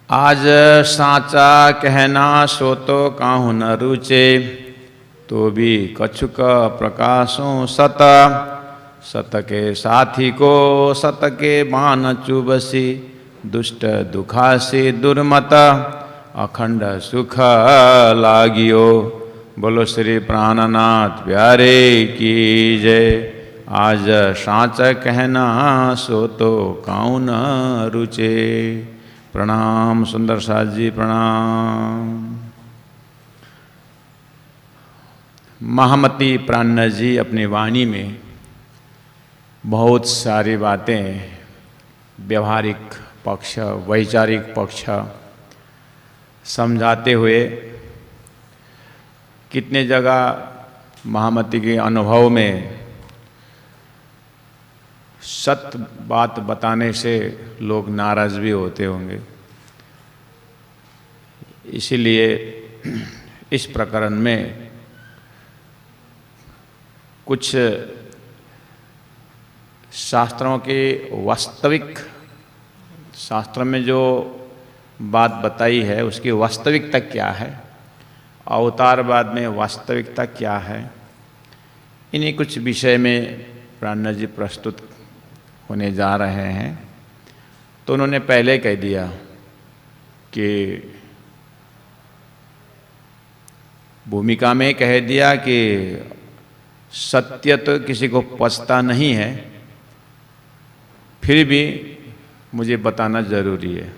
आज साचा कहना सो तो काहू न रुचे, तो भी कछुक प्रकाशों सत। सत के साथी को सत के बाण चुबसी, दुष्ट दुखासी दुर्मत अखंड सुख लागियो। बोलो श्री प्राणनाथ प्यारे की जय। आज साच कहना सो तो काहू न रुचे। प्रणाम सुंदर साथ जी, प्रणाम। महामती प्राणनाथ जी अपनी वाणी में बहुत सारी बातें व्यवहारिक पक्ष, वैचारिक पक्ष समझाते हुए कितने जगह महामती के अनुभव में सत्य बात बताने से लोग नाराज भी होते होंगे। इसीलिए इस प्रकरण में कुछ शास्त्रों के वास्तविक, शास्त्र में जो बात बताई है उसकी वास्तविकता क्या है, अवतारवाद में वास्तविकता क्या है, इन्हीं कुछ विषय में प्राणनाथ जी प्रस्तुत होने जा रहे हैं। तो उन्होंने पहले कह दिया कि भूमिका में कह दिया कि सत्य तो किसी को पचता नहीं है, फिर भी मुझे बताना जरूरी है।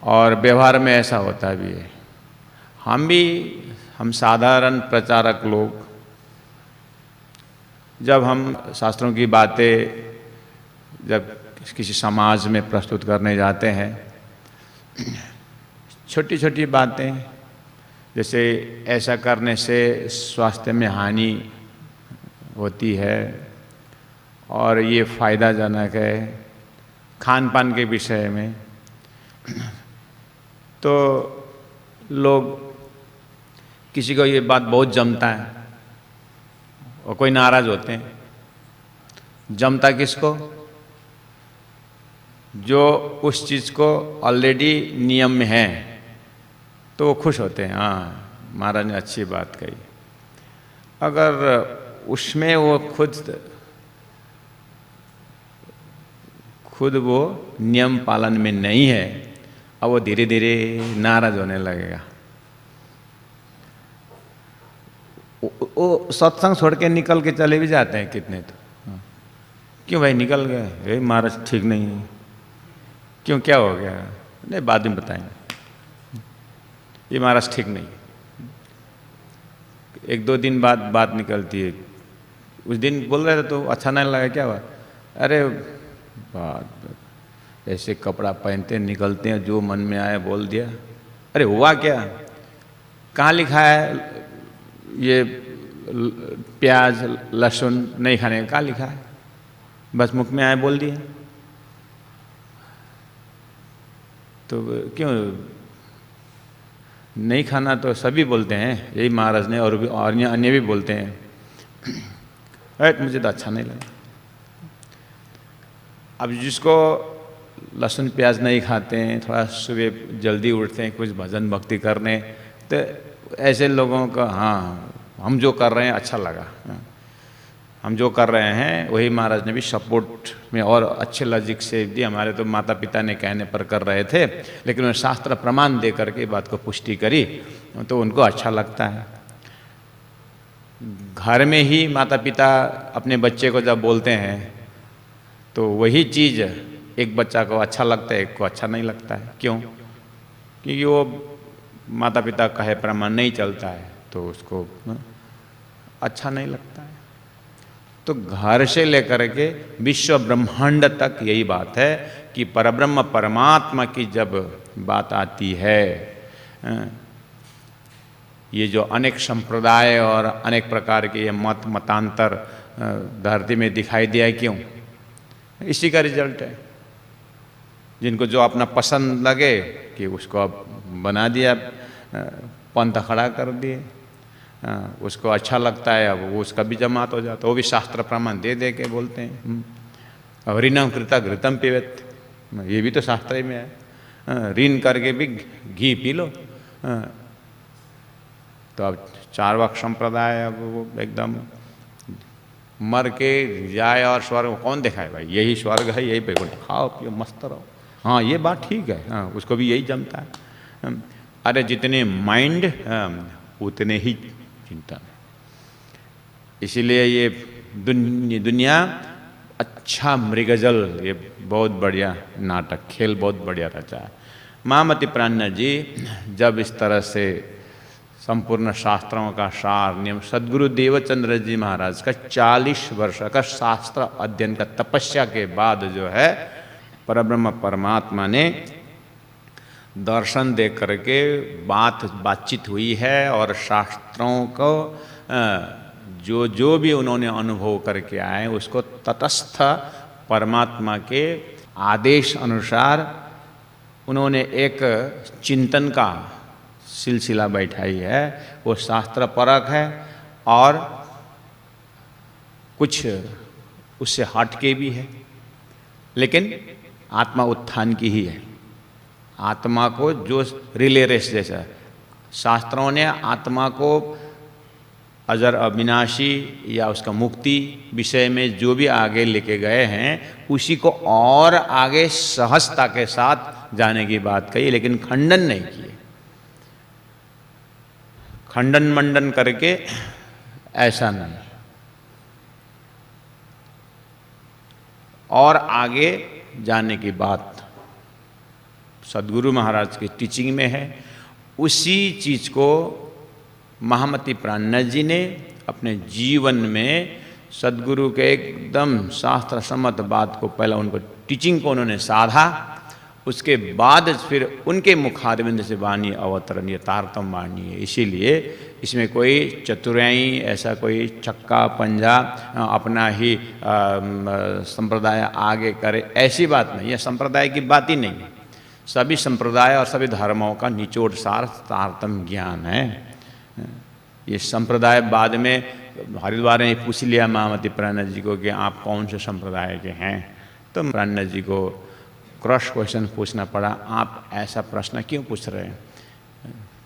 और व्यवहार में ऐसा होता भी है। हम साधारण प्रचारक लोग जब हम शास्त्रों की बातें जब किसी समाज में प्रस्तुत करने जाते हैं, छोटी छोटी बातें जैसे ऐसा करने से स्वास्थ्य में हानि होती है और ये फायदाजनक है, खान पान के विषय में, तो लोग किसी को ये बात बहुत जमता है और कोई नाराज होते हैं। जमता किसको? जो उस चीज़ को ऑलरेडी नियम में है तो वो खुश होते हैं, हाँ महाराज ने अच्छी बात कही। अगर उसमें वो खुद वो नियम पालन में नहीं है, अब वो धीरे धीरे नाराज होने लगेगा। वो सत्संग छोड़ के निकल के चले भी जाते हैं कितने तो। क्यों भाई निकल गए? महाराज ठीक नहीं है। क्यों, क्या हो गया? नहीं बाद में बताएंगे, ये महाराज ठीक नहीं। एक दो दिन बाद बात निकलती है, उस दिन बोल रहे थे तो अच्छा नहीं लगा, क्या हुआ? अरे बात ऐसे कपड़ा पहनते निकलते हैं, जो मन में आया बोल दिया। अरे हुआ क्या? कहाँ लिखा है ये प्याज लहसुन नहीं खाने का? कहाँ लिखा है? बस मुख में आए बोल दिए। तो क्यों नहीं खाना? तो सभी बोलते हैं, यही महाराज ने और अन्य भी बोलते हैं। अरे मुझे तो अच्छा नहीं लगा। अब जिसको लहसुन प्याज नहीं खाते हैं, थोड़ा सुबह जल्दी उठते हैं कुछ भजन भक्ति करने, तो ऐसे लोगों का हाँ हम जो कर रहे हैं अच्छा लगा, हम जो कर रहे हैं वही महाराज ने भी सपोर्ट में और अच्छे लॉजिक से दिया। हमारे तो माता पिता ने कहने पर कर रहे थे, लेकिन उन्होंने शास्त्र प्रमाण दे करके बात को पुष्टि करी तो उनको अच्छा लगता है। घर में ही माता पिता अपने बच्चे को जब बोलते हैं तो वही चीज़ एक बच्चा को अच्छा लगता है, एक को अच्छा नहीं लगता है। क्यों? क्योंकि वो माता पिता कहे प्रमाण नहीं चलता है तो उसको अच्छा नहीं लगता है। तो घर से लेकर के विश्व ब्रह्मांड तक यही बात है कि परब्रह्म परमात्मा की जब बात आती है, ये जो अनेक संप्रदाय और अनेक प्रकार के ये मतांतर धरती में दिखाई दिया है, क्यों? इसी का रिजल्ट है। जिनको जो अपना पसंद लगे कि उसको अब बना दिया, पंथ खड़ा कर दिए, उसको अच्छा लगता है अब वो उसका भी जमात हो जाता है। वो भी शास्त्र प्रमाण दे दे के बोलते हैं। हरिनाम कृता घृतम पिबेत, ये भी तो शास्त्र में है, ऋण करके भी घी पी लो। तो अब चार्वाक संप्रदाय अब वो एकदम मर के जाए और स्वर्ग कौन दिखाए भाई, यही स्वर्ग है, यही पे खाओ पियो मस्त रहो। हाँ ये बात ठीक है, हाँ उसको भी यही जमता है। अरे जितने माइंड उतने ही चिंतन। इसीलिए ये दुनिया अच्छा मृगजल, ये बहुत बढ़िया नाटक खेल बहुत बढ़िया रचा है। महामती प्राज्ञ जी जब इस तरह से संपूर्ण शास्त्रों का सार नियम, सद्गुरु देवचंद्र जी महाराज का 40 वर्ष का शास्त्र अध्ययन का तपस्या के बाद जो है परब्रह्म परमात्मा ने दर्शन दे करके बातचीत हुई है, और शास्त्रों को जो जो भी उन्होंने अनुभव करके आए उसको तटस्थ परमात्मा के आदेश अनुसार उन्होंने एक चिंतन का सिलसिला बैठाई है। वो शास्त्र परक है और कुछ उससे हट के भी है, लेकिन आत्मा उत्थान की ही है। आत्मा को जो रिले रेस जैसा शास्त्रों ने आत्मा को अजर अविनाशी या उसका मुक्ति विषय में जो भी आगे लेके गए हैं उसी को और आगे सहजता के साथ जाने की बात कही, लेकिन खंडन नहीं किए। खंडन मंडन करके ऐसा नहीं, और आगे जाने की बात सद्गुरु महाराज की टीचिंग में है। उसी चीज को महामती प्राज्ञ जी ने अपने जीवन में सद्गुरु के एकदम शास्त्र सम्मत बात को पहला उनको टीचिंग को उन्होंने साधा, उसके बाद फिर उनके मुखारविंद से वाणी अवतरणीय तारतम वाणी है। इसीलिए इसमें कोई चतुराई, ऐसा कोई छक्का पंजा अपना ही संप्रदाय आगे करे ऐसी बात नहीं है। संप्रदाय की बात ही नहीं है, सभी संप्रदाय और सभी धर्मों का निचोड़ सार तारतम ज्ञान है। ये संप्रदाय बाद में हरिद्वार ने पूछ लिया महामती प्राज्ञ जी को कि आप कौन से संप्रदाय के हैं, तो प्राज्ञ जी को क्रॉस क्वेश्चन पूछना पड़ा, आप ऐसा प्रश्न क्यों पूछ रहे हैं,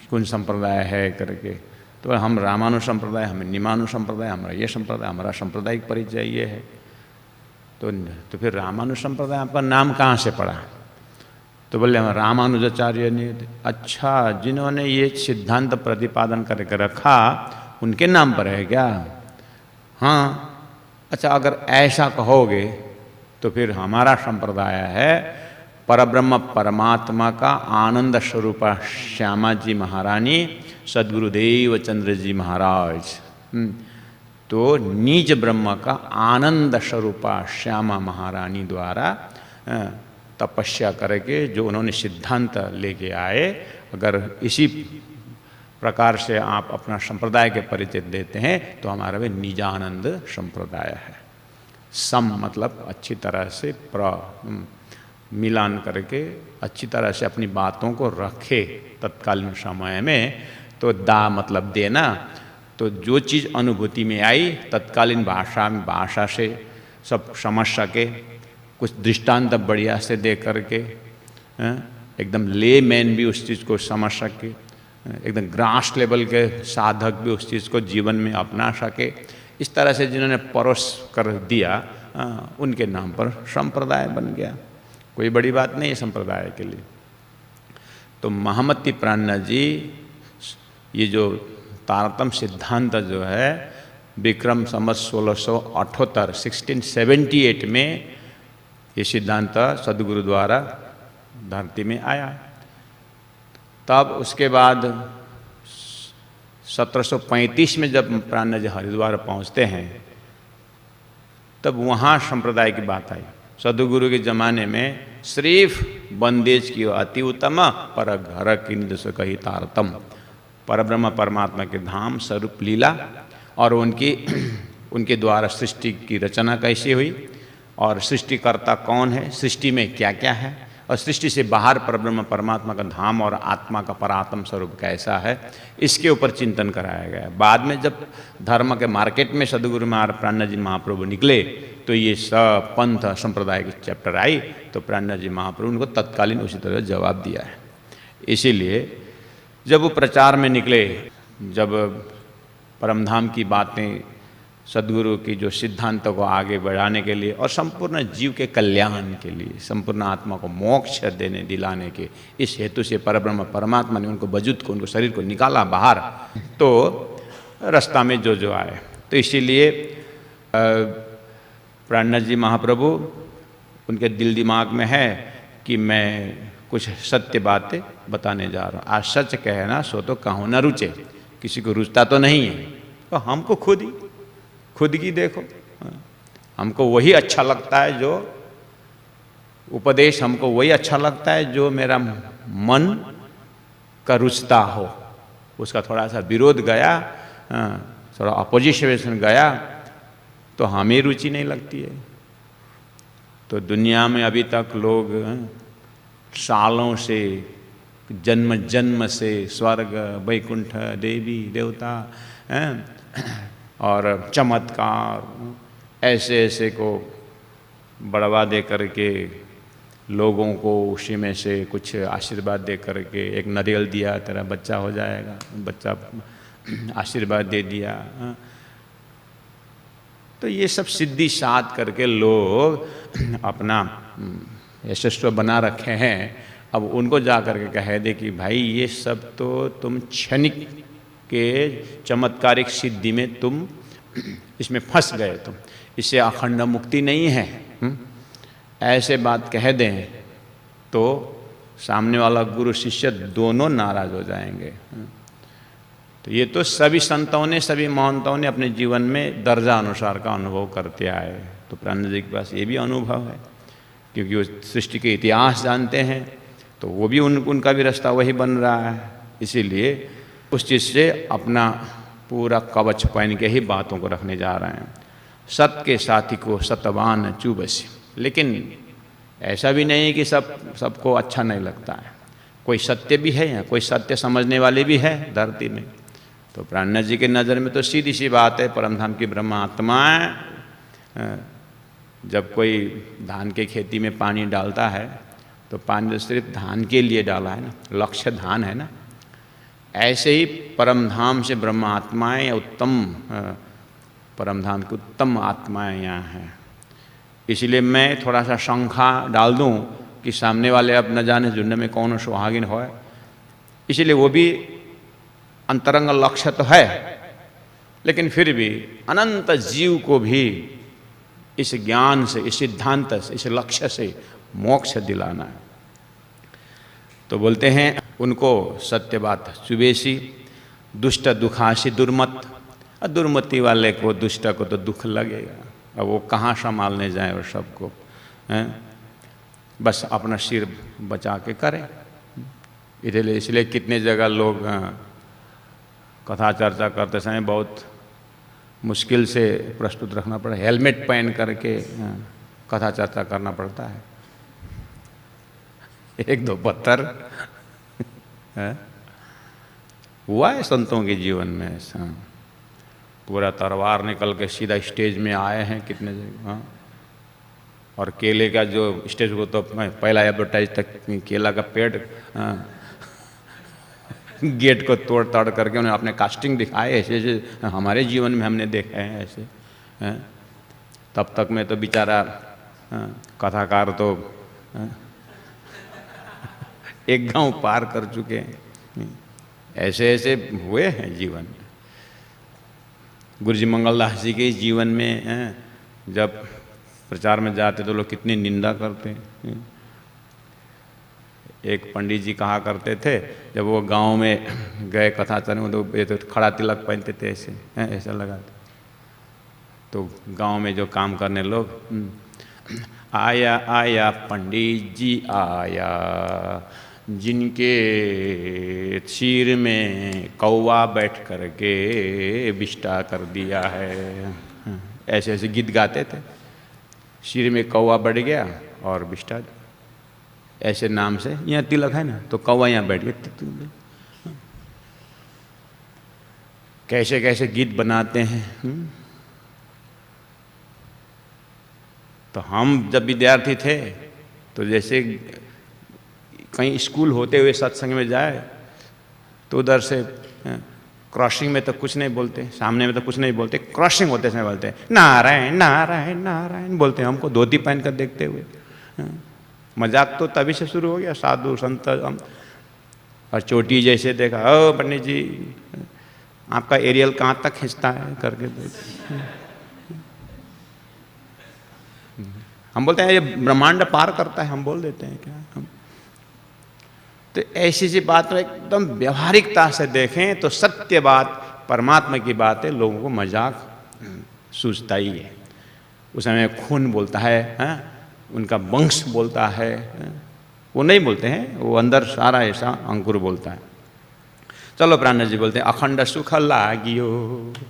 कौन संप्रदाय है करके। तो हम रामानु संप्रदाय, हम निमानु संप्रदाय, हमारा ये संप्रदाय, हमारा सांप्रदायिक परिचय ये है। तो फिर रामानु संप्रदाय आपका नाम कहाँ से पड़ा? तो बोले हम रामानुजाचार्य ने। अच्छा, जिन्होंने ये सिद्धांत प्रतिपादन करके रखा उनके नाम पर है क्या? हाँ। अच्छा, अगर ऐसा कहोगे तो फिर हमारा संप्रदाय है परब्रह्म परमात्मा का आनंद स्वरूप श्यामा जी महारानी सद्गुरुदेव चंद्र जी महाराज, तो निज ब्रह्म का आनंद स्वरूप श्यामा महारानी द्वारा तपस्या करके जो उन्होंने सिद्धांत लेके आए, अगर इसी प्रकार से आप अपना संप्रदाय के परिचय देते हैं तो हमारा भी निजानंद संप्रदाय है। सम मतलब अच्छी तरह से मिलान करके अच्छी तरह से अपनी बातों को रखे तत्कालीन समय में। तो दा मतलब देना, तो जो चीज़ अनुभूति में आई तत्कालीन भाषा से सब समझ सके, कुछ दृष्टांत बढ़िया से दे करके एकदम ले मैन भी उस चीज़ को समझ सके, एकदम ग्रास लेवल के साधक भी उस चीज़ को जीवन में अपना सके। इस तरह से जिन्होंने परोस कर दिया उनके नाम पर संप्रदाय बन गया। कोई बड़ी बात नहीं है संप्रदाय के लिए। तो महामती प्राज्ञ जी ये जो तारतम सिद्धांत जो है विक्रम संवत 1678 1678 में ये सिद्धांत सद्गुरु द्वारा धरती में आया। तब उसके बाद 1735 में जब प्राज्ञ जी हरिद्वार पहुँचते हैं तब वहाँ संप्रदाय की बात आई। सद्गुरु के ज़माने में सिर्फ बंदेज की अति उत्तम पर घर किंद से कही तारतम, परब्रह्म परमात्मा के धाम स्वरूप लीला और उनके द्वारा सृष्टि की रचना कैसी हुई और सृष्टिकर्ता कौन है, सृष्टि में क्या क्या है और सृष्टि से बाहर परब्रह्म परमात्मा का धाम और आत्मा का परात्म स्वरूप कैसा है, इसके ऊपर चिंतन कराया गया। बाद में जब धर्म के मार्केट में सद्गुरु महाराज प्राज्ञ जी महाप्रभु निकले तो ये सब पंथ संप्रदाय की चैप्टर आई तो प्राणनाथ जी महाप्रभु उनको तत्कालीन उसी तरह जवाब दिया है। इसीलिए जब वो प्रचार में निकले, जब परमधाम की बातें, सदगुरु की जो सिद्धांतों को आगे बढ़ाने के लिए और संपूर्ण जीव के कल्याण के लिए, संपूर्ण आत्मा को मोक्ष देने दिलाने के इस हेतु से परब्रह्म परमात्मा ने उनको वजूद को, उनको शरीर को निकाला बाहर, तो रास्ता में जो जो आए। तो इसीलिए प्राणनाथ जी महाप्रभु उनके दिल दिमाग में है कि मैं कुछ सत्य बातें बताने जा रहा हूँ। आज सच कहना सो तो कहूँ न रुचे, किसी को रुचता तो नहीं है, तो हमको खुद की देखो, हमको वही अच्छा लगता है, जो उपदेश हमको वही अच्छा लगता है जो मेरा मन का रुचता हो। उसका थोड़ा सा विरोध गया, थोड़ा अपोजिशन गया तो हमें रुचि नहीं लगती है। तो दुनिया में अभी तक लोग सालों से, जन्म जन्म से स्वर्ग, वैकुंठ, देवी देवता और चमत्कार ऐसे ऐसे को बढ़ावा दे करके लोगों को उसी में से कुछ आशीर्वाद दे करके, एक नारियल दिया तेरा बच्चा हो जाएगा, बच्चा आशीर्वाद दे दिया, तो ये सब सिद्धि साध करके लोग अपना यशस्व बना रखे हैं। अब उनको जा करके कह दे कि भाई ये सब तो तुम क्षणिक के चमत्कारिक सिद्धि में तुम इसमें फंस गए, तुम इससे अखंड मुक्ति नहीं है, ऐसे बात कह दें तो सामने वाला गुरु शिष्य दोनों नाराज हो जाएंगे। तो ये तो सभी संतों ने, सभी महंतों ने अपने जीवन में दर्जा अनुसार का अनुभव करते आए। तो प्राणनाथ जी के पास ये भी अनुभव है, क्योंकि वो सृष्टि के इतिहास जानते हैं, तो वो भी उनका भी रास्ता वही बन रहा है। इसीलिए उस चीज़ से अपना पूरा कवच पहन के ही बातों को रखने जा रहे हैं। सत के साथी को सतवान चुबसी, लेकिन ऐसा भी नहीं कि सबको अच्छा नहीं लगता है, कोई सत्य भी है, या कोई सत्य समझने वाले भी है धरती में। तो प्राणनाथ जी के नज़र में तो सीधी सी बात है, परमधाम की ब्रह्म आत्माएं, जब कोई धान के खेती में पानी डालता है तो पानी तो सिर्फ धान के लिए डाला है ना, लक्ष्य धान है ना। ऐसे ही परमधाम से ब्रह्म आत्माएं या उत्तम परमधाम की उत्तम आत्माएं यहाँ हैं। इसलिए मैं थोड़ा सा शंका डाल दूँ कि सामने वाले अब न जाने झुंड में कौन सुहागिन हो, इसलिए वो भी अंतरंग लक्ष्य तो है, लेकिन फिर भी अनंत जीव को भी इस ज्ञान से, इस सिद्धांत से, इस लक्ष्य से मोक्ष दिलाना है। तो बोलते हैं उनको सत्य बात चुबेसी, दुष्ट दुखासी दुर्मत। और दुर्मति वाले को, दुष्ट को तो दुख लगेगा, अब वो कहाँ संभालने जाए और सबको, बस अपना सिर बचा के करें। इसलिए कितने जगह लोग कथा चर्चा करते समय बहुत मुश्किल से प्रस्तुत रखना पड़ा, हेलमेट पहन करके कथा चर्चा करना पड़ता है। एक दो पत्थर हुआ है संतों के जीवन में ऐसा, पूरा तलवार निकल के सीधा स्टेज में आए हैं कितने जगह। और केले का जो स्टेज को तो पहला एडवर्टाइज तक केला का पेड़ गेट को तोड़ ताड़ करके उन्हें अपने कास्टिंग दिखाए, ऐसे ऐसे हमारे जीवन में हमने देखे हैं ऐसे। तब तक में तो बेचारा कथाकार तो एक गांव पार कर चुके हैं। ऐसे ऐसे हुए हैं जीवन में। गुरुजी मंगलदास जी के जीवन में जब प्रचार में जाते तो लोग कितनी निंदा करते हैं। एक पंडित जी कहा करते थे, जब वो गांव में गए कथा चलने तो ये तो खड़ा तिलक पहनते थे, ऐसे ऐसा लगाते। तो गांव में जो काम करने लोग, आया आया पंडित जी आया, जिनके सिर में कौवा बैठ करके विष्टा कर दिया है, ऐसे ऐसे गीत गाते थे। सिर में कौवा बैठ गया और विष्टा ऐसे नाम से, यहाँ तिलक है ना तो कौवा यहाँ बैठ गया। कैसे कैसे गीत बनाते हैं। तो हम जब विद्यार्थी थे तो जैसे कहीं स्कूल होते हुए सत्संग में जाए तो उधर से क्रॉसिंग में तो कुछ नहीं बोलते, सामने में तो कुछ नहीं बोलते, क्रॉसिंग होते समय बोलते नारायण नारायण नारायण बोलते, हमको धोती पहन कर देखते हुए। मजाक तो तभी से शुरू हो गया, साधु संत और चोटी जैसे देखा, ओ पंडित जी आपका एरियल कहाँ तक खींचता है करके हम बोलते हैं ये ब्रह्मांड पार करता है, हम बोल देते हैं क्या हम। तो ऐसी सी बात एकदम व्यवहारिकता से देखें तो सत्य बात परमात्मा की बात है, लोगों को मजाक सूझता ही है। उस समय खून बोलता है, उनका वंश बोलता है, वो नहीं बोलते हैं, वो अंदर सारा ऐसा अंकुर बोलता है। चलो प्राण जी बोलते हैं अखंड सुख लागियो,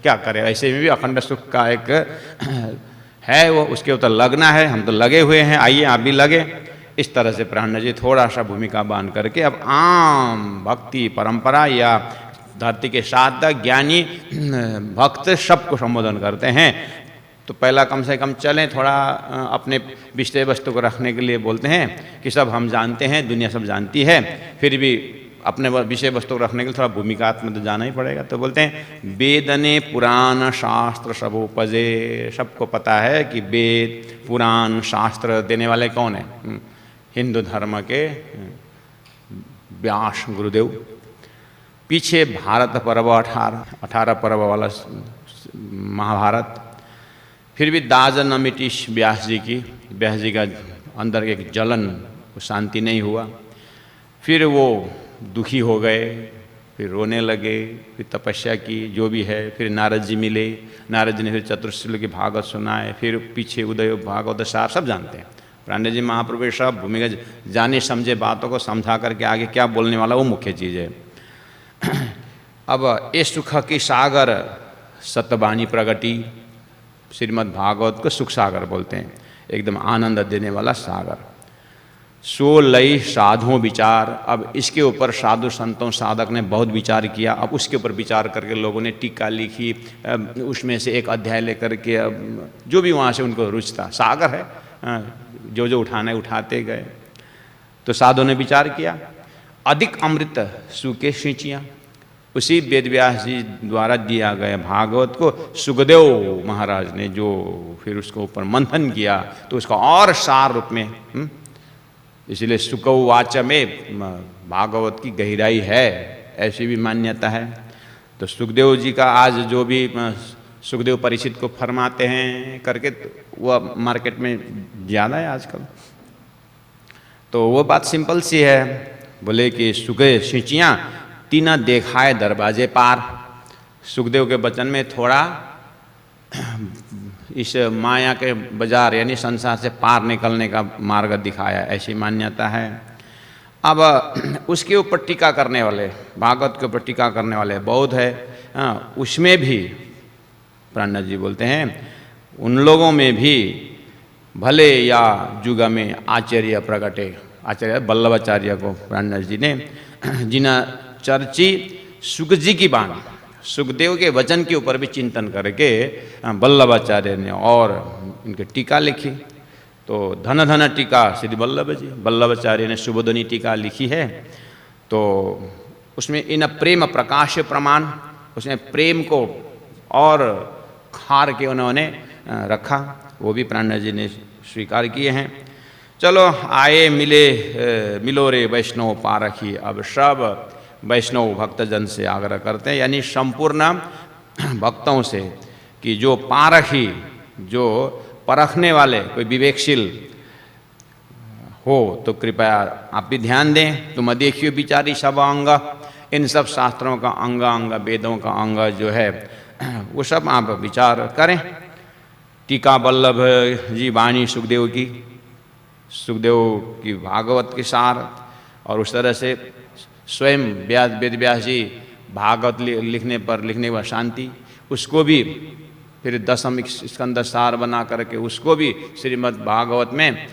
क्या करें, ऐसे में भी अखंड सुख का एक है, वो उसके ऊपर लगना है, हम तो लगे हुए हैं, आइए आप भी लगे। इस तरह से प्राण जी थोड़ा सा भूमिका बांध करके अब आम भक्ति परंपरा या धरती के साधक ज्ञानी भक्त सबको संबोधन करते हैं। तो पहला कम से कम चलें, थोड़ा अपने विषय वस्तु को रखने के लिए बोलते हैं कि सब हम जानते हैं, दुनिया सब जानती है, फिर भी अपने विषय वस्तु को रखने के लिए थोड़ा भूमिकात्मक तो जाना ही पड़ेगा। तो बोलते हैं वेदने पुराण शास्त्र सब उपजे, सबको पता है कि वेद पुराण शास्त्र देने वाले कौन है, हिंदू धर्म के व्यास गुरुदेव। पीछे भारत पर्व 18 पर्व वाला महाभारत, फिर भी दाज न मिटी व्यास जी की, व्यास जी का अंदर एक जलन, वो शांति नहीं हुआ, फिर वो दुखी हो गए, फिर रोने लगे, फिर तपस्या की जो भी है, फिर नारद जी मिले, नारद जी ने फिर चतुर्श्लोकी की भागवत सुनाए, फिर पीछे उदय भागवत सार सब जानते हैं। पांडे जी महाप्रभु सब भूमिका जाने समझे बातों को समझा करके आगे क्या बोलने वाला वो मुख्य चीज़ है। अब ये सुख की सागर सतबानी प्रगति, श्रीमद् भागवत को सुख सागर बोलते हैं, एकदम आनंद देने वाला सागर। सो लय साधु विचार, अब इसके ऊपर साधु संतों साधक ने बहुत विचार किया, अब उसके ऊपर विचार करके लोगों ने टीका लिखी, उसमें से एक अध्याय लेकर के अब जो भी वहाँ से उनको रुचता, सागर है, जो जो उठाने उठाते गए। तो साधु ने विचार किया, अधिक अमृत सूखे सिंचियाँ, उसी वेदव्यास जी द्वारा दिया गया भागवत को सुखदेव महाराज ने जो फिर उसको ऊपर मंथन किया तो उसका और सार रूप में, इसलिए सुखवाच में भागवत की गहराई है, ऐसी भी मान्यता है। तो सुखदेव जी का आज जो भी सुखदेव परीक्षित को फरमाते हैं करके वह मार्केट में ज़्यादा है आजकल। तो वो बात सिंपल सी है, बोले कि सुखे सिंचियाँ तीना देखाए दरवाजे पार। सुखदेव के वचन में थोड़ा इस माया के बाजार यानी संसार से पार निकलने का मार्ग दिखाया, ऐसी मान्यता है। अब उसके ऊपर टीका करने वाले, भागवत के ऊपर टीका करने वाले बौद्ध है, उसमें भी प्राणनाथ जी बोलते हैं उन लोगों में भी भले या युग में आचार्य प्रगटे, आचार्य वल्लभाचार्य को प्राणनाथ जी ने जिना चर्ची सुख जी की बाणी, सुखदेव के वचन के ऊपर भी चिंतन करके वल्लभाचार्य ने और इनके टीका लिखी। तो धन धन टीका श्री वल्लभ जी, वल्लभाचार्य ने शुभोधनी टीका लिखी है। तो उसमें इन प्रेम प्रकाश प्रमाण, उसमें प्रेम को और खार के उन्होंने रखा, वो भी प्राणनाथ जी ने स्वीकार किए हैं। चलो आए मिले मिलो रे वैष्णव पारखी, अब सब वैष्णव भक्तजन से आग्रह करते हैं, यानी संपूर्ण भक्तों से कि जो पारखी, जो परखने वाले कोई विवेकशील हो तो कृपया आप भी ध्यान दें। तुम देखियो विचारी सब अंग, इन सब शास्त्रों का अंग अंग, वेदों का अंग जो है वो सब आप विचार करें। टीका वल्लभ जी वाणी सुखदेव की, सुखदेव की भागवत के सार, और उस तरह से स्वयं वेद व्यास जी भागवत लिखने पर शांति, उसको भी फिर दशम स्कंद सार बना करके उसको भी श्रीमद् भागवत में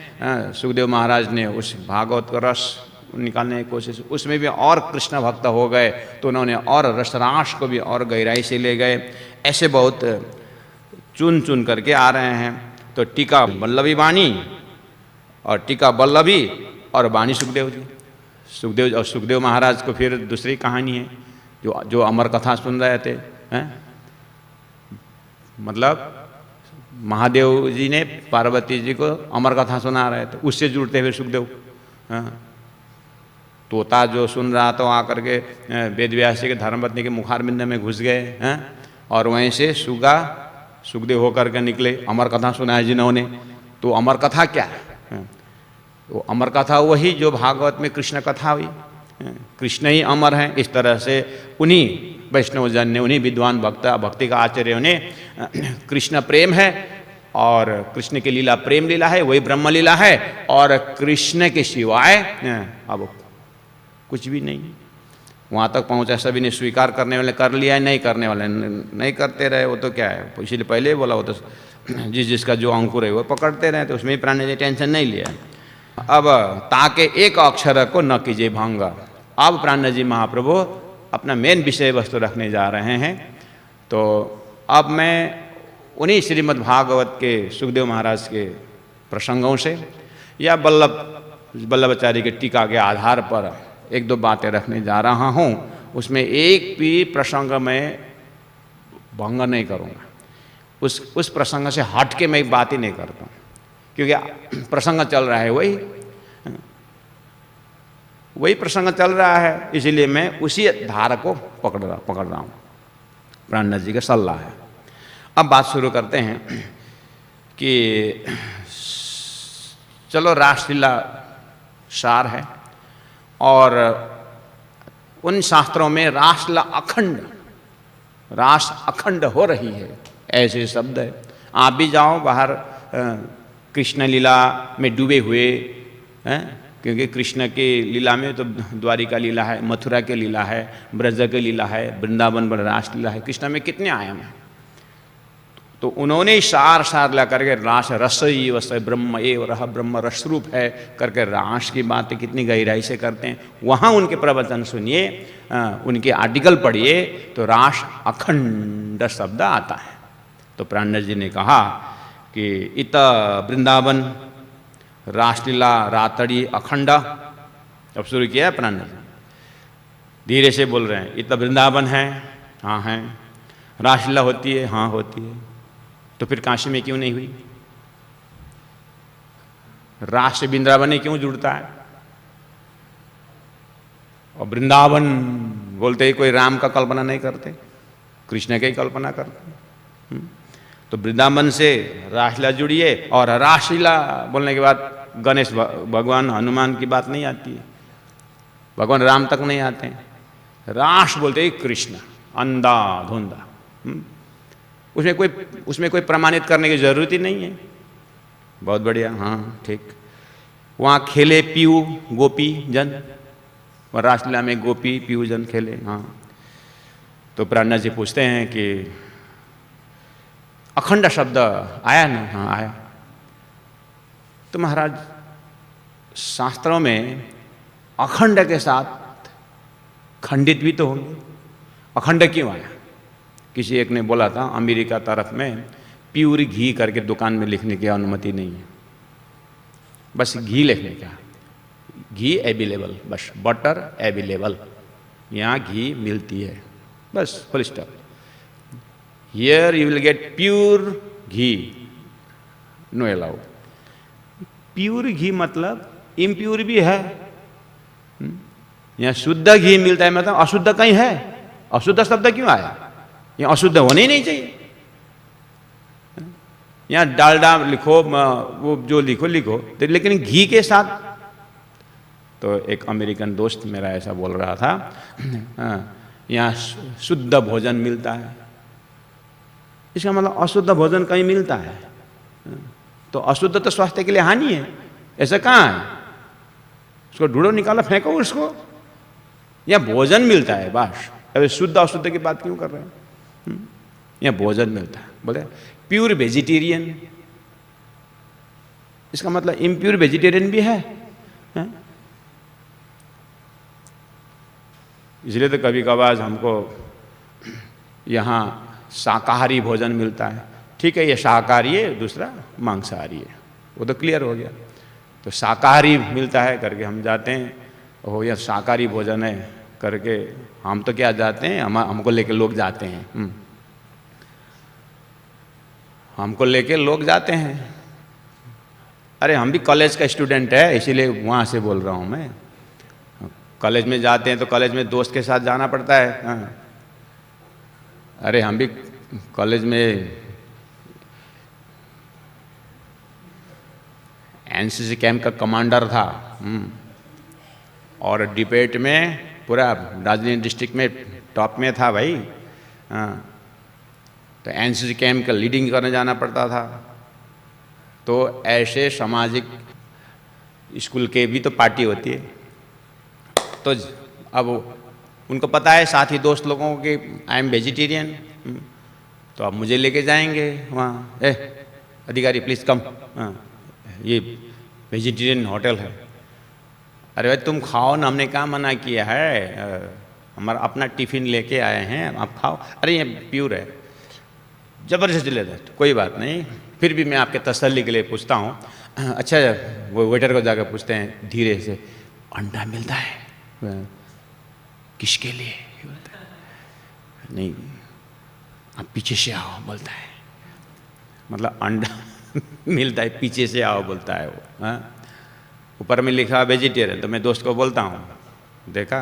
सुखदेव महाराज ने उस भागवत का रस निकालने की कोशिश, उसमें भी और कृष्ण भक्त हो गए तो उन्होंने और रसराश को भी और गहराई से ले गए। ऐसे बहुत चुन चुन करके आ रहे हैं। तो टीका वल्लभी वाणी और टीका वल्लभी और वाणी सुखदेव जी। सुखदेव और सुखदेव महाराज को फिर दूसरी कहानी है, जो अमर कथा सुन रहे थे हैं। मतलब महादेव जी ने पार्वती जी को अमर कथा सुना रहे थे, उससे जुड़ते हुए सुखदेव। तोता जो सुन रहा तो आकर के वेद व्यास जी के धर्मपत्नी के मुखारबिंद में घुस गए हैं, और वहीं से सुगा सुखदेव होकर के निकले, अमर कथा सुनाया जिन्होंने। तो अमर कथा क्या है? वो अमर कथा वही जो भागवत में कृष्ण कथा हुई, कृष्ण ही अमर हैं। इस तरह से उन्हीं वैष्णवजन ने, उन्हीं विद्वान भक्ति का आचार्यों ने कृष्ण प्रेम है और कृष्ण की लीला प्रेम लीला है, वही ब्रह्म लीला है, और कृष्ण के सिवाय अब कुछ भी नहीं। वहाँ तक पहुँचा, सभी ने स्वीकार करने वाले कर लिया है, नहीं करने वाले नहीं करते रहे, वो तो क्या है, इसीलिए पहले बोला वो तो जिसका जो अंकुर है वो पकड़ते रहे, तो उसमें ही प्राण ने टेंशन नहीं लिया। अब ताके एक अक्षर को न कीजिए भंग। अब प्राण जी महाप्रभु अपना मेन विषय वस्तु रखने जा रहे हैं। तो अब मैं उन्हीं श्रीमद् भागवत के सुखदेव महाराज के प्रसंगों से या वल्लभाचार्य के टीका के आधार पर एक दो बातें रखने जा रहा हूँ। उसमें एक भी प्रसंग में भंग नहीं करूँगा, उस प्रसंग से हट के मैं बात ही नहीं करता हूँ, क्योंकि प्रसंग चल रहा है, वही प्रसंग चल रहा है, इसीलिए मैं उसी धारा को पकड़ रहा हूँ। प्राणनाथ जी का सल्ला है। अब बात शुरू करते हैं कि चलो रासलीला सार है, और उन शास्त्रों में रासलीला रास अखंड हो रही है, ऐसे शब्द है। आप भी जाओ बाहर कृष्ण लीला में डूबे हुए हैं, क्योंकि कृष्ण की लीला में तो द्वारिका लीला है, मथुरा की लीला है, ब्रज की लीला है, वृंदावन पर रास लीला है। कृष्ण में कितने आयाम हैं, तो उन्होंने सार ला करके रास रस ही वस ब्रह्म एव रह ब्रह्म रस रूप है करके रास की बातें कितनी गहराई से करते हैं। वहाँ उनके प्रवचन सुनिए, उनके आर्टिकल पढ़िए, तो रास अखंड शब्द आता है। तो प्राणनाथ जी ने कहा कि इत वृंदावन रासलीला रातड़ी अखंड। अब शुरू किया है प्राणनाथ, धीरे से बोल रहे हैं। इत वृंदावन है, हाँ है। रासलीला होती है, हाँ होती है। तो फिर काशी में क्यों नहीं हुई? रास से वृंदावन ही क्यों जुड़ता है? और वृंदावन बोलते ही कोई राम का कल्पना नहीं करते, कृष्ण की कल्पना करते। तो वृंदावन से रासलीला जुड़िए, और रासलीला बोलने के बाद गणेश भगवान हनुमान की बात नहीं आती है, भगवान राम तक नहीं आते हैं। रास बोलते ही कृष्ण अंधा धुंधा, उसमें कोई प्रमाणित करने की जरूरत ही नहीं है। बहुत बढ़िया, हाँ ठीक। वहाँ खेले पीयू गोपी जन, और रासलीला में गोपी पीयू जन खेले, हाँ। तो प्राणनाथ जी पूछते हैं कि अखंड शब्द आया ना? हाँ आया। तो महाराज शास्त्रों में अखंड के साथ खंडित भी तो होंगे, अखंड क्यों आया? किसी एक ने बोला था अमेरिका तरफ में प्योर घी करके दुकान में लिखने की अनुमति नहीं है, बस घी लिखने का, घी अवेलेबल, बस बटर अवेलेबल, यहाँ घी मिलती है, बस full stop. Here you will get pure ghee, no allowed. Pure घी मतलब इम्प्योर भी है। यहाँ शुद्ध घी मिलता है, मतलब अशुद्ध कहीं है? अशुद्ध शब्द क्यों आया? यहाँ अशुद्ध होने ही नहीं चाहिए। यहाँ डालडा लिखो, वो जो लिखो, तो लेकिन घी के साथ। तो एक अमेरिकन दोस्त मेरा ऐसा बोल रहा था, यहाँ शुद्ध भोजन मिलता है। इसका मतलब अशुद्ध भोजन कहीं मिलता है? तो अशुद्ध तो स्वास्थ्य के लिए हानि है, ऐसा कहाँ है? उसको ढूंढो, निकालो, फेंको उसको। यहाँ भोजन मिलता है बस, अरे शुद्ध अशुद्ध की बात क्यों कर रहे हैं? यहाँ भोजन मिलता है। बोले प्योर वेजिटेरियन, इसका मतलब इम्प्योर वेजिटेरियन भी है? इसलिए तो कभी कभार हमको यहाँ शाकाहारी भोजन मिलता है, ठीक है, ये शाकाहारी है, दूसरा मांसाहारी है, वो तो क्लियर हो गया। तो शाकाहारी मिलता है करके हम जाते हैं, हो यह शाकाहारी भोजन है करके हम तो क्या जाते हैं, हमको लेके लोग जाते हैं, हमको लेके लोग जाते हैं। अरे हम भी कॉलेज का स्टूडेंट है, इसीलिए वहाँ से बोल रहा हूँ मैं। कॉलेज में जाते हैं तो कॉलेज में दोस्त के साथ जाना पड़ता है। हाँ। अरे हम भी कॉलेज में एनसीसी कैंप का कमांडर था, और डिबेट में पूरा दार्जिलिंग डिस्ट्रिक्ट में टॉप में था भाई। हाँ, तो एनसीसी कैंप का लीडिंग करने जाना पड़ता था। तो ऐसे सामाजिक स्कूल के भी तो पार्टी होती है, तो अब उनको पता है साथी दोस्त लोगों को कि आई एम वेजिटेरियन, तो अब मुझे लेके जाएंगे वहाँ, अधिकारी प्लीज़ कम, ये वेजिटेरियन होटल है। अरे भाई तुम खाओ ना, हमने कहाँ मना किया है, हमारा अपना टिफ़िन लेके आए हैं, आप खाओ। अरे ये प्योर है, ज़बरदस्ती ले दो, कोई बात नहीं। फिर भी मैं आपके तसल्ली के लिए पूछता हूँ, अच्छा वो वेटर को जाकर पूछते हैं धीरे से, अंडा मिलता है? किसके लिए? नहीं, आप पीछे से आओ बोलता है, मतलब अंडा मिलता है, पीछे से आओ बोलता है वो। ऊपर में लिखा वेजिटेरियन, तो मैं दोस्त को बोलता हूँ, देखा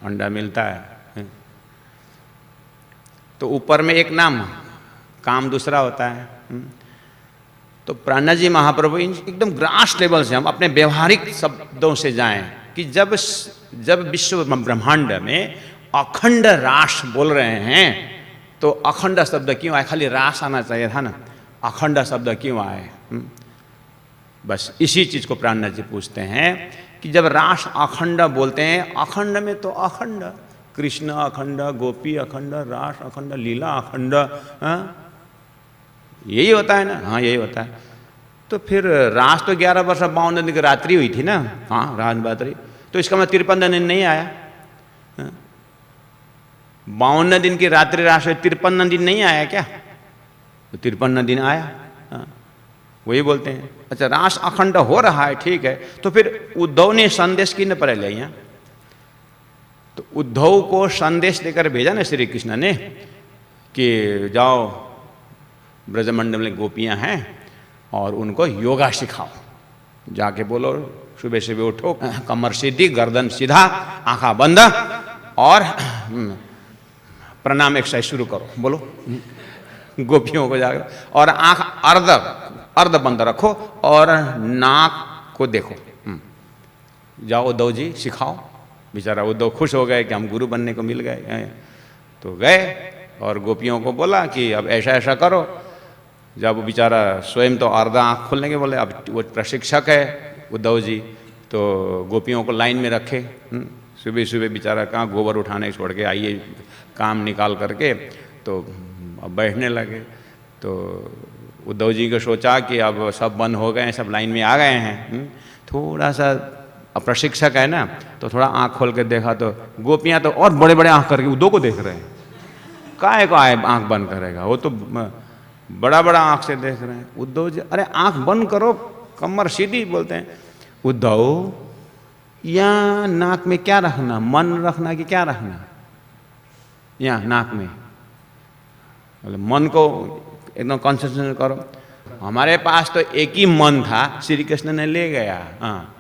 अंडा मिलता है, तो ऊपर में एक नाम, काम दूसरा होता है। तो प्राणनाथ जी महाप्रभु एकदम ग्रास लेवल से हम अपने व्यवहारिक शब्दों से जाएं कि जब विश्व ब्रह्मांड में अखंड रास बोल रहे हैं, तो अखंड शब्द क्यों आए? खाली रास आना चाहिए था ना, अखंड शब्द क्यों आए? बस इसी चीज़ को प्राणनाथ जी पूछते हैं कि जब रास अखंड बोलते हैं, अखंड में तो अखंड, कृष्ण अखंड, गोपी अखंड, रास अखंड, लीला अखंड, यही होता है ना? हाँ यही होता है। तो फिर रास तो 11 वर्ष 52 दिन की रात्रि हुई थी ना, हाँ रात रात्रि, तो इसका मतलब 53 दिन नहीं आया। 52 दिन की रात्रि रास 53 दिन नहीं आया क्या? तो 53 दिन आया। वही बोलते हैं। अच्छा, रास अखंड हो रहा है, ठीक है, तो फिर उद्धव ने संदेश की न पर ले यहाँ, तो उद्धव को संदेश देकर भेजा ना श्री कृष्ण ने कि जाओ ब्रजमंडल में गोपियां हैं और उनको योगा सिखाओ, जाके बोलो सुबह सुबह उठो, कमर सीधी, गर्दन सीधा, आंखा बंद और प्रणाम एक्सरसाइज शुरू करो, बोलो गोपियों को जाकर, और आंख अर्ध बंद रखो और नाक को देखो। जाओ उद्धव जी सिखाओ। बेचारा उद्धव खुश हो गए कि हम गुरु बनने को मिल गए। तो गए और गोपियों को बोला कि अब ऐसा ऐसा करो। जब वो बेचारा स्वयं तो अर्धा आँख खोलने के बोले, अब वो प्रशिक्षक है उद्धव जी, तो गोपियों को लाइन में रखे। सुबह सुबह बेचारा कहाँ गोबर उठाने छोड़ के आइए काम निकाल करके, तो अब बैठने लगे। तो उद्धव जी को सोचा कि अब सब बंद हो गए हैं, सब लाइन में आ गए हैं, थोड़ा सा प्रशिक्षक है ना, तो थोड़ा आँख खोल के देखा तो गोपियाँ तो और बड़े बड़े आँख करके उद्धव को देख रहे हैं। काहे को आए आँख बंद करेगा, वो तो बड़ा बड़ा आँख से देख रहे हैं। उद्धव जी अरे आँख बंद करो, कमर सीधी, बोलते हैं उद्धव यहाँ नाक में क्या रखना, मन रखना कि क्या रखना? यहाँ नाक में मन को एकदम कंसंट्रेशन करो। हमारे पास तो एक ही मन था, श्री कृष्ण ने ले गया। हाँ,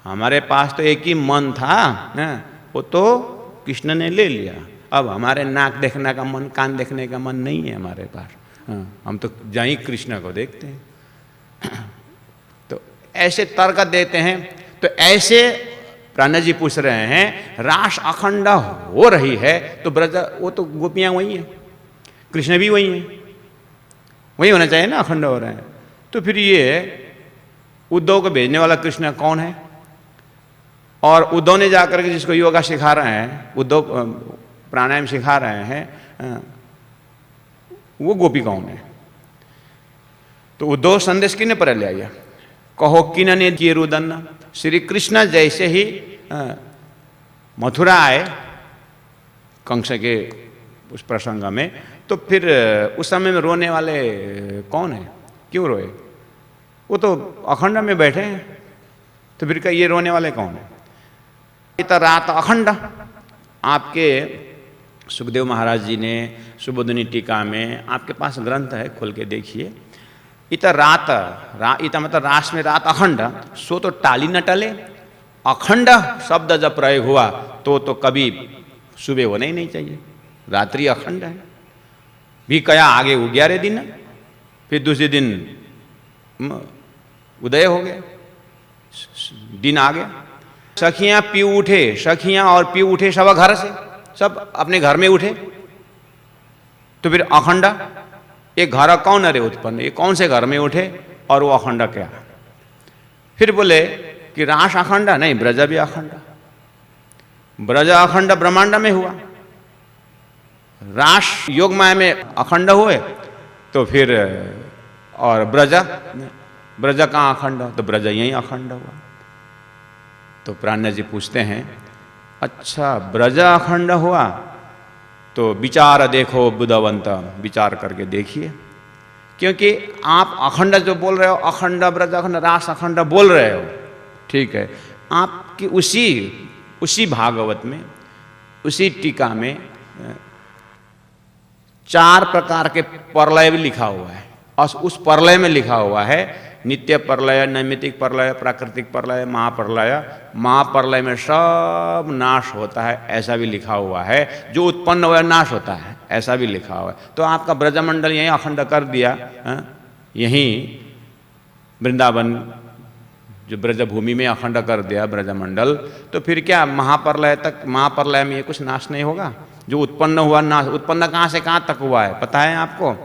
हमारे पास तो एक ही मन था ना, वो तो कृष्ण ने ले लिया। अब हमारे नाक देखने का मन, कान देखने का मन नहीं है हमारे पास। हाँ, हम तो जहीं कृष्ण को देखते हैं। तो ऐसे तर्क देते हैं। तो ऐसे प्राणनाथ जी पूछ रहे हैं, रास अखंड हो रही है तो ब्रज, वो तो गोपियाँ वही हैं, कृष्ण भी वही हैं, वही होना चाहिए ना, अखंड हो रहे हैं। तो फिर ये उद्धव को भेजने वाला कृष्ण कौन है? और उद्धव ने जाकर के जिसको योगा सिखा रहे हैं, उद्धव प्राणायाम सिखा रहे हैं, वो गोपी कौन है? तो उद्धव संदेश किने पर ले आया, कहो किन ने दिए रुदन। श्री कृष्ण जैसे ही मथुरा आए कंस के उस प्रसंग में, तो फिर उस समय में रोने वाले कौन है, क्यों रोए? वो तो अखंड में बैठे हैं, तो फिर क्या ये रोने वाले कौन है? इत रात अखंड, आपके सुखदेव महाराज जी ने सुबोधनी टीका में, आपके पास ग्रंथ है, खोल के देखिए। इत रात, इत मतलब रास में रात अखंड, सो तो टाली न टले। अखंड शब्द जब प्रयोग हुआ तो कभी सुबह होना ही नहीं चाहिए, रात्रि अखंड है। भी कया आगे उग्या रे दिन, फिर दूसरे दिन उदय हो गया, दिन आ गया। सखियां पी उठे, सखियां और पी उठे सब घर से, सब अपने घर में उठे, तो फिर अखंड, एक घर कौन अरे उत्पन्न, ये कौन से घर में उठे और वो अखंड क्या? फिर बोले कि रास अखंड नहीं, ब्रज भी अखंड। ब्रज अखंड ब्रह्मांड में हुआ, रास योग माया में अखंड हुए, तो फिर और ब्रज, ब्रज कहाँ अखंड? तो ब्रज यहीं अखंड हुआ। तो प्राज्ञ जी पूछते हैं, अच्छा ब्रज अखंड हुआ तो विचार देखो बुद्धवंत, विचार करके देखिए, क्योंकि आप अखंड जो बोल रहे हो, अखंड ब्रज अखंड रास अखंड बोल रहे हो, ठीक है, आपकी उसी भागवत में, उसी टीका में 4 प्रकार के प्रलय भी लिखा हुआ है, और उस प्रलय में लिखा हुआ है नित्य प्रलय, नैमित्तिक प्रलय, प्राकृतिक प्रलय, महाप्रलय। महाप्रलय में सब नाश होता है, ऐसा भी लिखा हुआ है, जो उत्पन्न हुआ नाश होता है, ऐसा भी लिखा हुआ है। तो आपका ब्रजमंडल यहीं अखंड कर दिया, यहीं वृंदावन जो ब्रजभूमि में अखंड कर दिया ब्रजमंडल, तो फिर क्या महाप्रलय तक, महाप्रलय में ये कुछ नाश नहीं होगा? जो उत्पन्न हुआ नाश, उत्पन्न कहाँ से कहाँ तक हुआ है पता है आपको?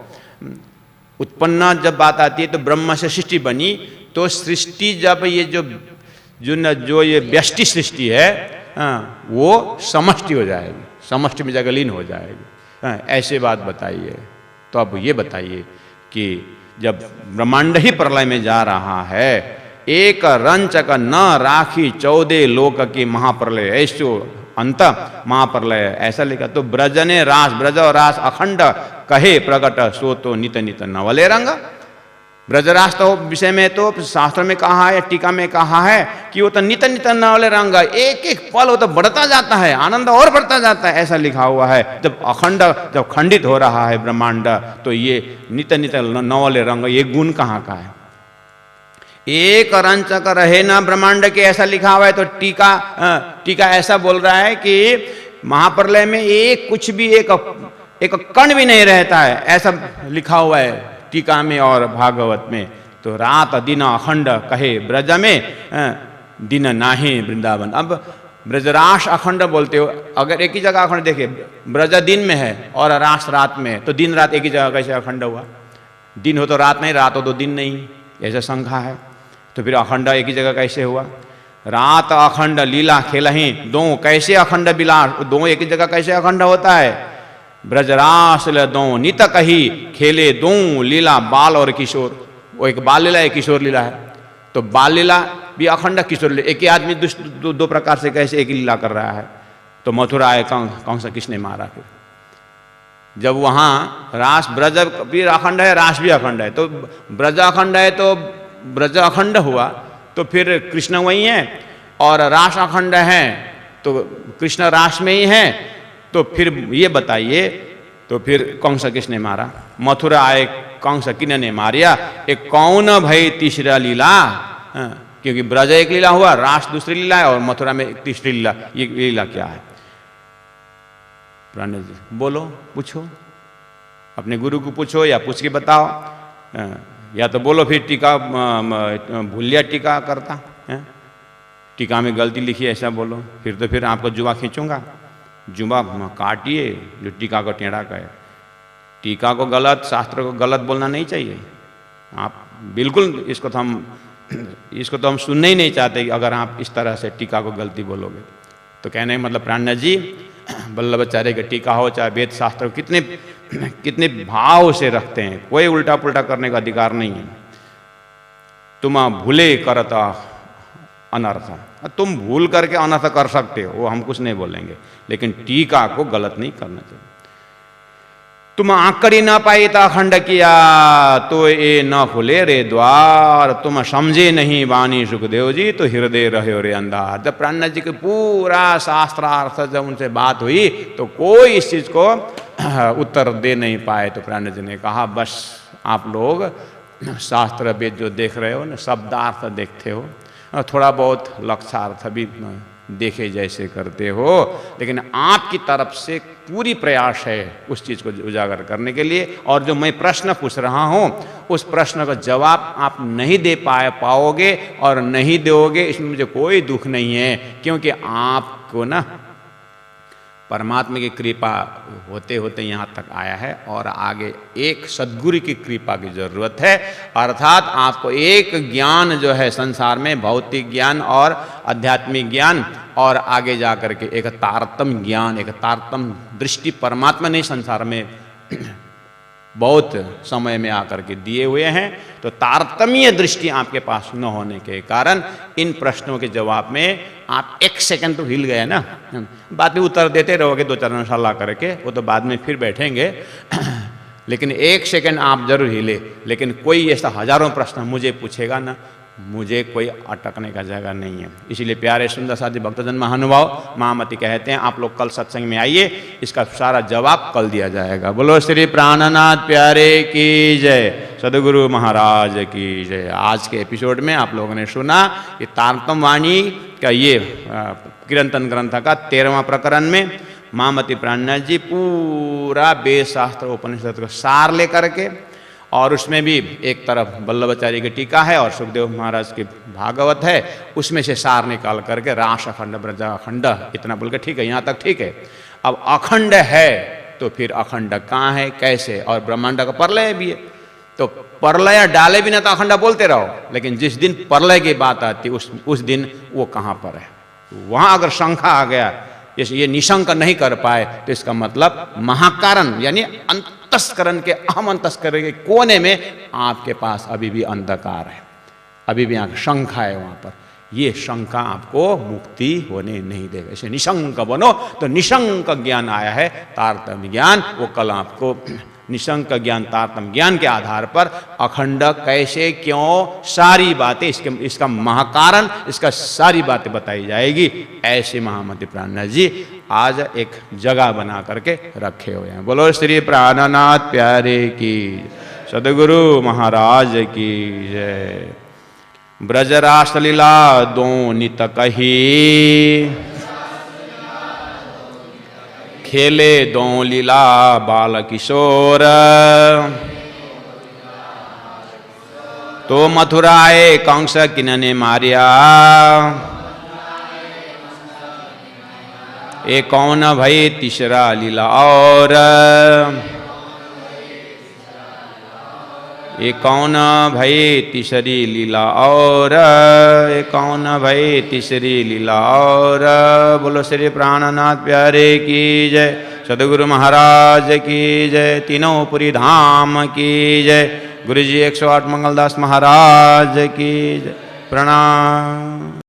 उत्पन्न जब बात आती है तो ब्रह्म से सृष्टि बनी, तो सृष्टि जब ये जो ये व्यष्टि सृष्टि है, वो समष्टि हो जाएगी, समष्टि में जगलीन हो जाएगी, ऐसे बात बताइए। तो अब ये बताइए कि जब ब्रह्मांड ही प्रलय में जा रहा है, एक रंचक न राखी 14 लोक की महाप्रलय, ऐसो अंत महाप्रलय, ऐसा लिखा। तो ब्रज ने रास, ब्रज और रास अखंड कहे प्रकट, सो तो नित नित नवले रंग। ब्रजरास तो विषय में तो शास्त्र में कहा है, टीका में कहा है कि वो तो नित नित नवले रंग, एक एक पल वो तो बढ़ता जाता है, आनंद और बढ़ता जाता है, ऐसा लिखा हुआ है। जब अखंड, जब खंडित हो रहा है ब्रह्मांड, तो ये नित नित नवले रंग, ये गुण कहाँ का है? एक रंचक रहे ना ब्रह्मांड के, ऐसा लिखा हुआ है। तो टीका ऐसा बोल रहा है कि महाप्रलय में एक कुछ भी, एक कण भी नहीं रहता है, ऐसा लिखा हुआ है टीका में और भागवत में। तो रात दिन अखंड कहे ब्रज में, दिन नाहे वृंदावन। अब ब्रजरास अखंड बोलते हो, अगर एक ही जगह अखंड देखिए, ब्रज दिन में है और रास रात में है, तो दिन रात एक ही जगह कैसे अखंड हुआ? दिन हो तो रात नहीं, रात हो तो दिन नहीं, ऐसा शंका है। तो फिर अखंड एक ही जगह कैसे हुआ? रात अखंड लीला खेलहीं दो, कैसे अखंड बिलास, दो एक ही जगह कैसे अखंड होता है? ब्रजरास दो नित कही खेले दो लीला, बाल और किशोर। वो एक बाल लीला, एक किशोर लीला है। तो बाल लीला भी अखंड, किशोर लीला, एक ही आदमी दो प्रकार से कैसे एक ही लीला कर रहा है? तो मथुरा आए, कौन सा किसने मारा? फिर जब वहाँ रास, ब्रज भी अखंड है, रास भी अखंड है, तो ब्रज अखंड है तो ब्रज अखंड हुआ, तो फिर कृष्ण वही है, और रास अखंड है तो कृष्ण रास में ही है। तो फिर ये बताइए, तो फिर कौन सा किसने मारा? मथुरा आए, कौन सा किन्ने मारिया? एक कौन भाई तीसरा लीला, क्योंकि ब्रज एक लीला हुआ, रास दूसरी लीला है, और मथुरा में तीसरी लीला। ये लीला क्या है? प्राण जी बोलो, पूछो, अपने गुरु को पूछो या पूछ के बताओ, या तो बोलो फिर टीका भूलिया टीका करता है, टीका में गलती लिखी ऐसा बोलो, फिर तो फिर आपको जुआ खींचूंगा, जुआ काटिए जो टीका को टेढ़ा कहे। टीका को गलत, शास्त्र को गलत बोलना नहीं चाहिए। आप बिल्कुल इसको तो हम सुनने ही नहीं चाहते कि अगर आप इस तरह से टीका को गलती बोलोगे। तो कहने का मतलब प्राण जी, वल्लभाचार्य के टीका हो चाहे वेद शास्त्र, कितने भाव से रखते हैं, कोई उल्टा पुल्टा करने का अधिकार नहीं है। तुम भूले करता अनर्थ, तुम भूल करके अनर्थ कर सकते हो, वो हम कुछ नहीं बोलेंगे, लेकिन टीका को गलत नहीं करना चाहिए। तुम आंकड़ी न पाई ता अखंड किया, तो ये न खुले रे द्वार, तुम समझे नहीं वाणी सुखदेव जी, तो हृदय रहे रे अंधार। जब प्राणनाथ जी के पूरा शास्त्रार्थ जब उनसे बात हुई तो कोई इस चीज को उत्तर दे नहीं पाए। तो प्राणनाथ जी ने कहा बस आप लोग शास्त्र वेद जो देख रहे हो ना, शब्दार्थ देखते हो, थोड़ा बहुत लक्ष्यार्थ भी देखे जैसे करते हो, लेकिन आपकी तरफ से पूरी प्रयास है उस चीज़ को उजागर करने के लिए। और जो मैं प्रश्न पूछ रहा हूँ उस प्रश्न का जवाब आप नहीं दे पाओगे और नहीं दोगे, इसमें मुझे कोई दुख नहीं है, क्योंकि आपको ना परमात्मा की कृपा होते होते यहाँ तक आया है और आगे एक सद्गुरु की कृपा की जरूरत है। अर्थात आपको एक ज्ञान जो है संसार में, भौतिक ज्ञान और आध्यात्मिक ज्ञान, और आगे जा कर के एक तारतम्य ज्ञान, एक तारतम्य दृष्टि परमात्मा ने संसार में बहुत समय में आकर के दिए हुए हैं। तो तारतम्य दृष्टि आपके पास न होने के कारण इन प्रश्नों के जवाब में आप एक सेकंड तो हिल गए ना, बाद में उत्तर देते रहोगे दो चार सलाह करके, वो तो बाद में फिर बैठेंगे लेकिन एक सेकंड आप जरूर हिले। लेकिन कोई ऐसा हजारों प्रश्न मुझे पूछेगा ना, मुझे कोई अटकने का जगह नहीं है। इसीलिए प्यारे सुंदर साथी भक्तजन महानुभाव, महामती कहते हैं आप लोग कल सत्संग में आइए, इसका सारा जवाब कल दिया जाएगा। बोलो श्री प्राणनाथ प्यारे की जय, सदगुरु महाराज की जय। आज के एपिसोड में आप लोगों ने सुना कि तारतम्य वाणी का ये कीर्तन ग्रंथ का 13वां प्रकरण में महामती प्राणनाथ जी पूरा वेद शास्त्र उपनिषद का सार लेकर के, और उसमें भी एक तरफ वल्लभाचार्य की टीका है और सुखदेव महाराज की भागवत है, उसमें से सार निकाल करके रास अखंड ब्रजा अखंड इतना बोल के ठीक है, यहाँ तक ठीक है। अब अखंड है तो फिर अखंड कहाँ है, कैसे, और ब्रह्मांड का प्रलय भी है, तो प्रलय डाले बिना तो अखंड बोलते रहो, लेकिन जिस दिन प्रलय की बात आती उस दिन वो कहाँ पर है, वहाँ अगर शंका आ गया, ये निशंक नहीं कर पाए, तो इसका मतलब महाकारण यानी अंतस्करण के, अहम अंतस्करण के कोने में आपके पास अभी भी अंधकार है, अभी भी यहाँ शंका है वहाँ पर। ये शंका आपको मुक्ति होने नहीं देगा। इसे निशंक बनो, तो निशंक ज्ञान आया है, तारतम्य ज्ञान, वो कल आपको निशंक ज्ञान, तारतम्य ज्ञान के आधार पर अखंड कैसे, क्यों, सारी बातें, इसका महाकारण, इसका सारी बातें बताई जाएगी। ऐसे महामती प्राणनाथ जी आज एक जगह बना करके रखे हुए हैं। बोलो श्री प्राणनाथ प्यारे की, सदगुरु महाराज की जय। ब्रजरास लीला दो नित कही, खेले दो लीला बाल किशोर, तो मथुराए कंस किन्ने मारिया, ए कौन भई तीसरा लीला और, ये कौन भई तीसरी लीला और, ये कौन भई तीसरी लीला और। बोलो श्री प्राणनाथ प्यारे की जय, सदगुरु महाराज की जय, तीनों पुरी धाम की जय, गुरु जी 108 मंगलदास महाराज की जय। प्रणाम।